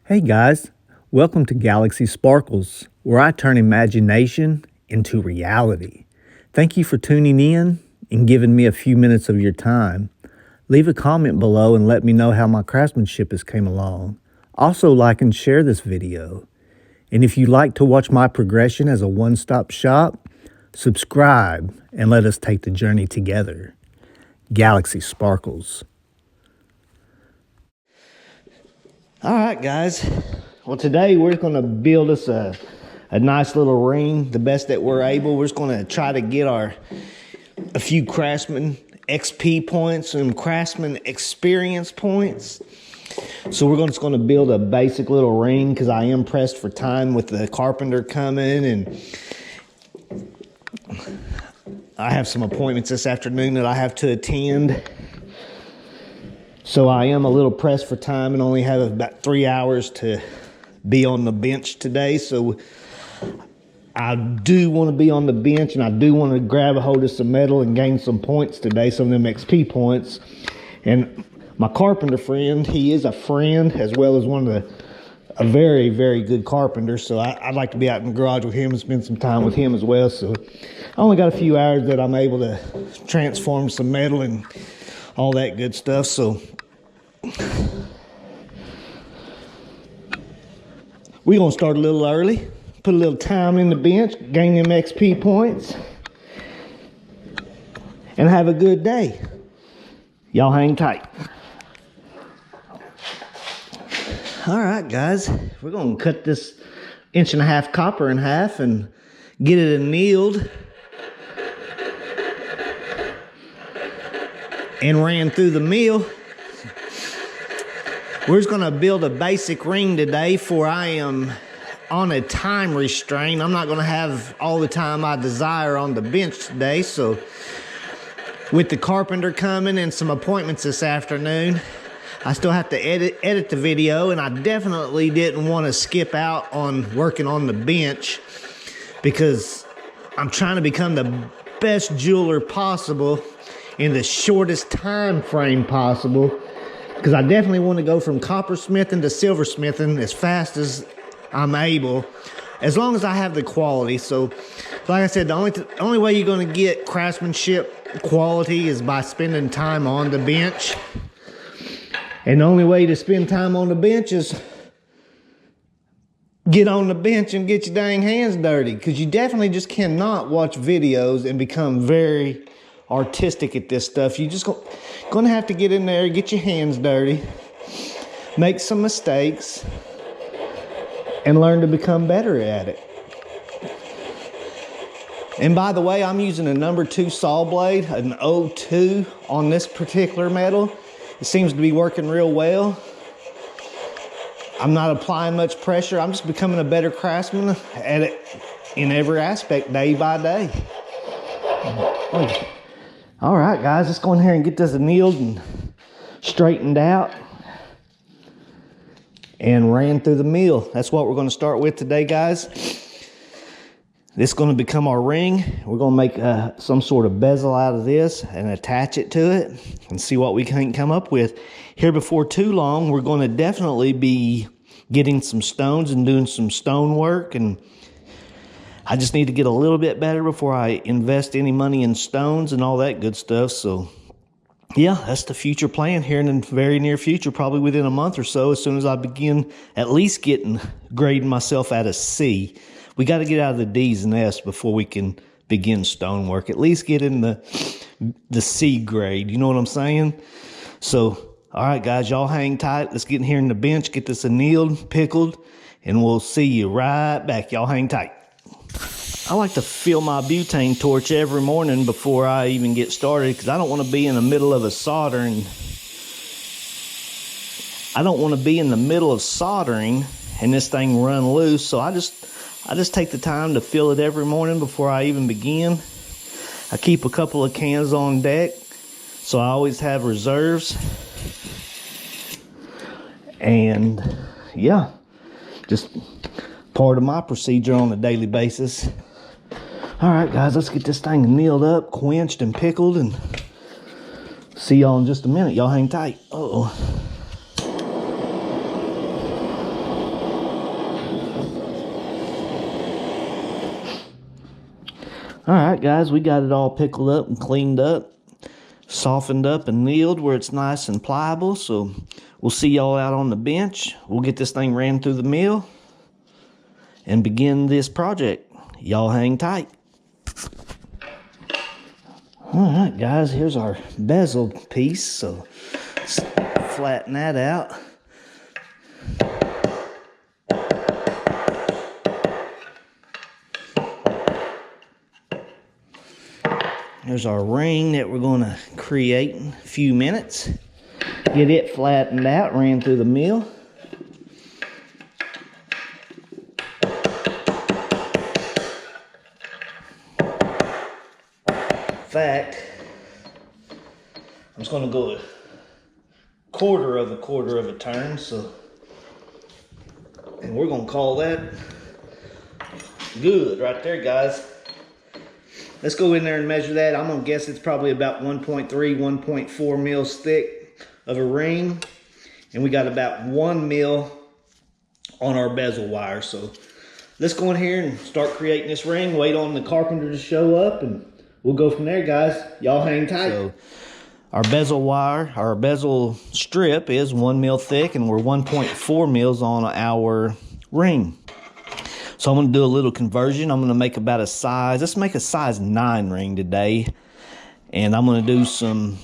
Hey guys, welcome to Galaxy Sparkles, where I turn imagination into reality. Thank you for tuning in and giving me a few minutes of your time. Leave a comment below and let me know how my craftsmanship has came along. Also like and share this video. And if you'd like to watch my progression as a one-stop shop, subscribe and let us take the journey together. Galaxy Sparkles. All right, guys. Well, today we're going to build us a nice little ring, the best that we're able. We're just going to try to get a few Craftsman XP points and Craftsman experience points. So we're just going to build a basic little ring because I am pressed for time with the carpenter coming, and I have some appointments this afternoon that I have to attend. So I am a little pressed for time and only have about 3 hours to be on the bench today. So I do want to be on the bench, and I do want to grab a hold of some metal and gain some points today, some of them XP points. And my carpenter friend, he is a friend as well as a very, very good carpenter. So I'd like to be out in the garage with him and spend some time with him as well. So I only got a few hours that I'm able to transform some metal and all that good stuff. So we're going to start a little early, put a little time in the bench, gain them XP points, and have a good day. Y'all hang tight. All right, guys, we're going to cut this 1.5 inch copper in half and get it annealed and ran through the mill. We're just going to build a basic ring today, for I am on a time restraint. I'm not going to have all the time I desire on the bench today. So with the carpenter coming and some appointments this afternoon, I still have to edit the video, and I definitely didn't want to skip out on working on the bench because I'm trying to become the best jeweler possible in the shortest time frame possible, because I definitely want to go from coppersmithing to silversmithing as fast as I'm able, as long as I have the quality. So like I said, the only way you're going to get craftsmanship quality is by spending time on the bench. And the only way to spend time on the bench is get on the bench and get your dang hands dirty, because you definitely just cannot watch videos and become very artistic at this stuff. You just gonna have to get in there, get your hands dirty, make some mistakes, and learn to become better at it. And by the way, I'm using a number 2 saw blade, an 02 on this particular metal. It seems to be working real well. I'm not applying much pressure. I'm just becoming a better craftsman at it in every aspect, day by day. All right, guys, let's go in here and get this annealed and straightened out and ran through the mill. That's what we're going to start with today, guys. This is going to become our ring. We're going to make some sort of bezel out of this and attach it to it and see what we can come up with. Here before too long, we're going to definitely be getting some stones and doing some stone work, and I just need to get a little bit better before I invest any money in stones and all that good stuff. So yeah, that's the future plan here in the very near future, probably within a month or so, as soon as I begin at least grading myself out of C. We got to get out of the D's and F's before we can begin stonework. At least get in the C grade. You know what I'm saying? So, all right, guys, y'all hang tight. Let's get in here in the bench, get this annealed, pickled, and we'll see you right back. Y'all hang tight. I like to fill my butane torch every morning before I even get started, because I don't want to be in the middle of soldering and this thing run loose. So I just take the time to fill it every morning before I even begin. I keep a couple of cans on deck, so I always have reserves. And yeah, just part of my procedure on a daily basis. All right, guys, let's get this thing annealed up, quenched, and pickled, and see y'all in just a minute. Y'all hang tight. Uh-oh. All right, guys, we got it all pickled up and cleaned up, softened up and milled where it's nice and pliable. So we'll see y'all out on the bench. We'll get this thing ran through the mill and begin this project. Y'all hang tight. All right, guys, here's our bezel piece. So let's flatten that out. There's our ring that we're going to create in a few minutes. Get it flattened out, ran through the mill. In fact, I'm just going to go a quarter of a turn, so, and we're going to call that good right there, guys. Let's go in there and measure that. I'm gonna guess it's probably about 1.3, 1.4 mils thick of a ring. And we got about 1 mil on our bezel wire. So let's go in here and start creating this ring. Wait on the carpenter to show up and we'll go from there, guys. Y'all hang tight. So our bezel wire, our bezel strip is 1 mil thick and we're 1.4 mils on our ring. So I'm going to do a little conversion. I'm going to make about a size, let's make a size 9 ring today. And I'm going to do some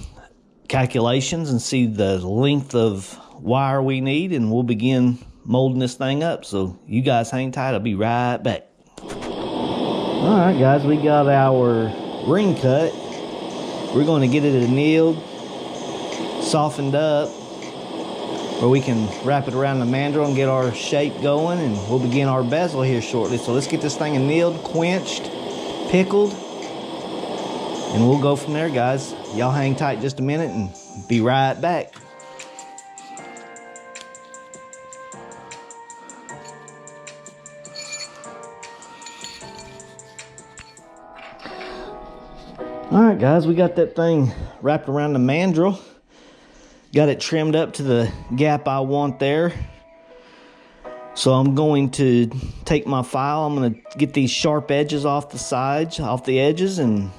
calculations and see the length of wire we need. And we'll begin molding this thing up. So you guys hang tight. I'll be right back. All right, guys, we got our ring cut. We're going to get it annealed, softened up, where we can wrap it around the mandrel and get our shape going, and we'll begin our bezel here shortly. So let's get this thing annealed, quenched, pickled, and we'll go from there, guys. Y'all hang tight just a minute and be right back. All right, guys, we got that thing wrapped around the mandrel. Got it trimmed up to the gap I want there. So I'm going to take my file. I'm going to get these sharp edges off the sides, off the edges, and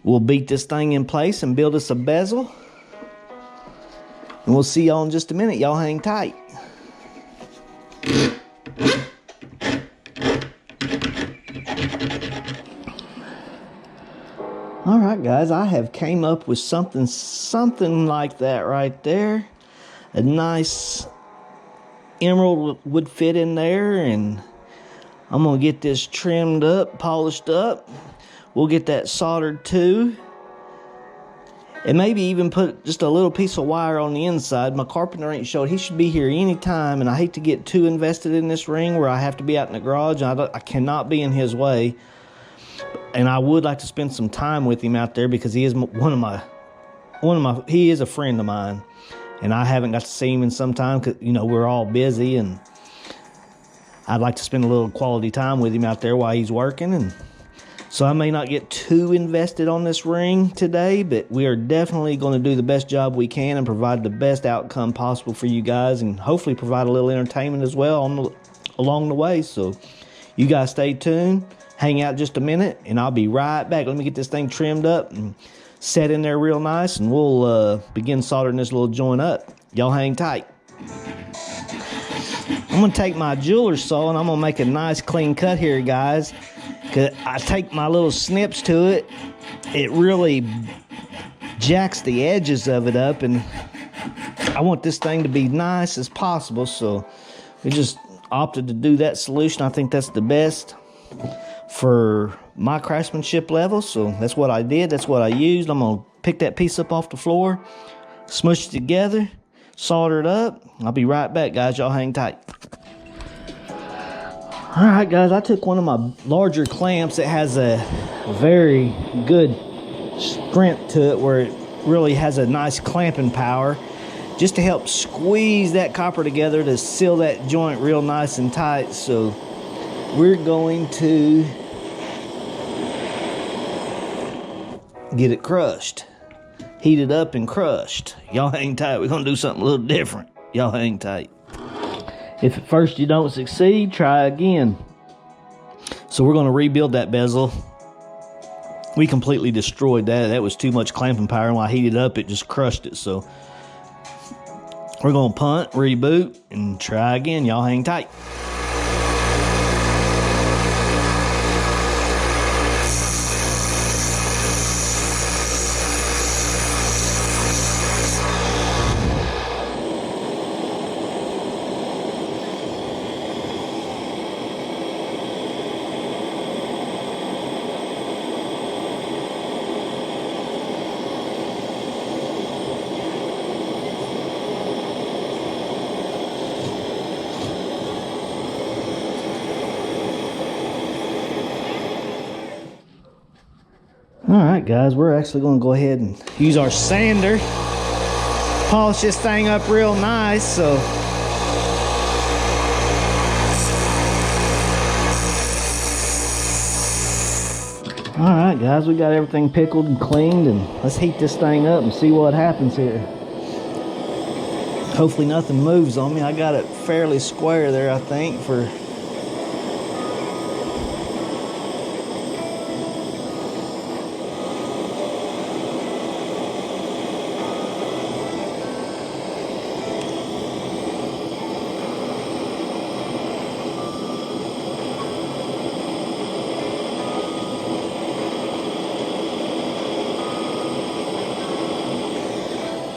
we'll beat this thing in place and build us a bezel. And we'll see y'all in just a minute. Y'all hang tight. All right, guys, I have came up with something like that right there. A nice emerald would fit in there, and I'm gonna get this trimmed up, polished up. We'll get that soldered too, and maybe even put just a little piece of wire on the inside. My carpenter ain't showed. He should be here anytime, and I hate to get too invested in this ring where I have to be out in the garage. I cannot be in his way. And I would like to spend some time with him out there because he is he is a friend of mine, and I haven't got to see him in some time because, you know, we're all busy, and I'd like to spend a little quality time with him out there while he's working. And so I may not get too invested on this ring today, but we are definitely going to do the best job we can and provide the best outcome possible for you guys, and hopefully provide a little entertainment as well along the way. So you guys stay tuned. Hang out just a minute, and I'll be right back. Let me get this thing trimmed up and set in there real nice, and we'll begin soldering this little joint up. Y'all hang tight. I'm going to take my jeweler's saw, and I'm going to make a nice clean cut here, guys. Cause I take my little snips to it. It really jacks the edges of it up, and I want this thing to be nice as possible, so we just opted to do that solution. I think that's the best for my craftsmanship level, so that's what I did. That's what I used. I'm gonna pick that piece up off the floor, smush it together, solder it up. I'll be right back, guys. Y'all hang tight. All right, guys, I took one of my larger clamps that has a very good strength to it, where it really has a nice clamping power, just to help squeeze that copper together to seal that joint real nice and tight. So we're going to get it crushed, heated up and crushed. Y'all hang tight. We're gonna do something a little different. Y'all hang tight. If at first you don't succeed, try again. So we're going to rebuild that bezel. We completely destroyed that. That was too much clamping power, and when I heated it up, it just crushed it. So we're going to punt, reboot, and try again. Y'all hang tight. Alright guys, we're actually going to go ahead and use our sander, polish this thing up real nice. So alright guys, we got everything pickled and cleaned, and let's heat this thing up and see what happens here. Hopefully nothing moves on me. I got it fairly square there, I think, for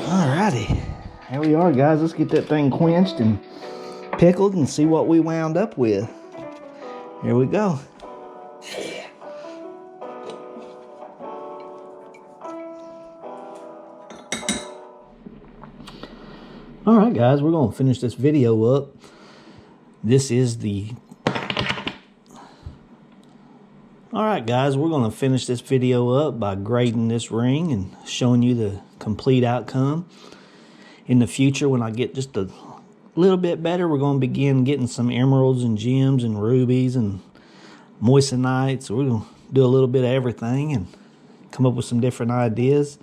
alrighty, here we are guys. Let's get that thing quenched and pickled and see what we wound up with. Here we go. Alright guys, we're going to finish this video up. This is the... Alright guys, we're going to finish this video up by grading this ring and showing you the complete outcome. In the future, when I get just a little bit better, we're going to begin getting some emeralds and gems and rubies and moissanites. So we're going to do a little bit of everything and come up with some different ideas.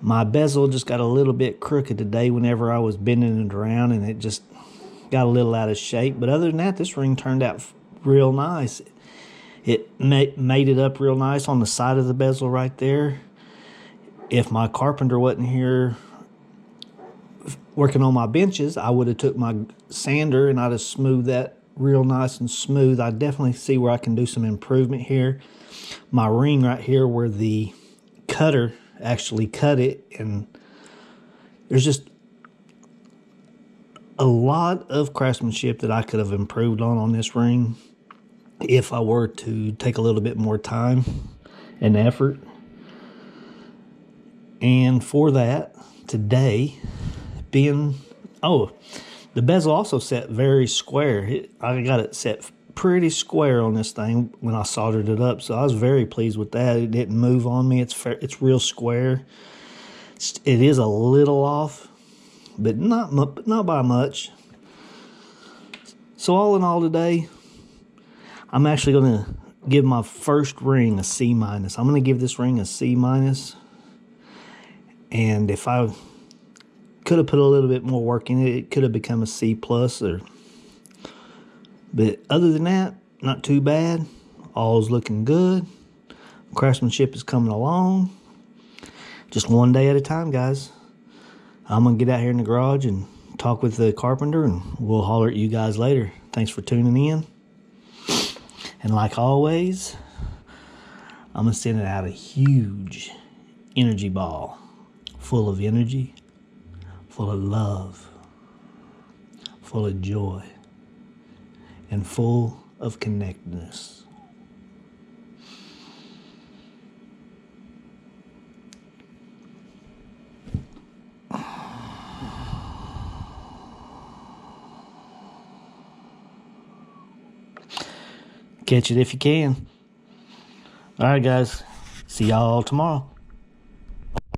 My bezel just got a little bit crooked today whenever I was bending it around, and it just got a little out of shape. But other than that, this ring turned out real nice. It made it up real nice on the side of the bezel right there. If my carpenter wasn't here working on my benches, I would have took my sander and I'd have smoothed that real nice and smooth. I definitely see where I can do some improvement here. My ring right here where the cutter actually cut it, and there's just a lot of craftsmanship that I could have improved on this ring if I were to take a little bit more time and effort. And for that, today, the bezel also set very square. I got it set pretty square on this thing when I soldered it up, so I was very pleased with that. It didn't move on me. It's real square. It is a little off, but not by much. So all in all today, I'm actually going to give my first ring a C-. I'm going to give this ring a C-. And if I could have put a little bit more work in it, it could have become a C+. But other than that, not too bad. All's looking good. Craftsmanship is coming along. Just one day at a time, guys. I'm going to get out here in the garage and talk with the carpenter, and we'll holler at you guys later. Thanks for tuning in. And like always, I'm going to send it out a huge energy ball. Full of energy, full of love, full of joy, and full of connectedness. Catch it if you can. All right, guys. See y'all tomorrow.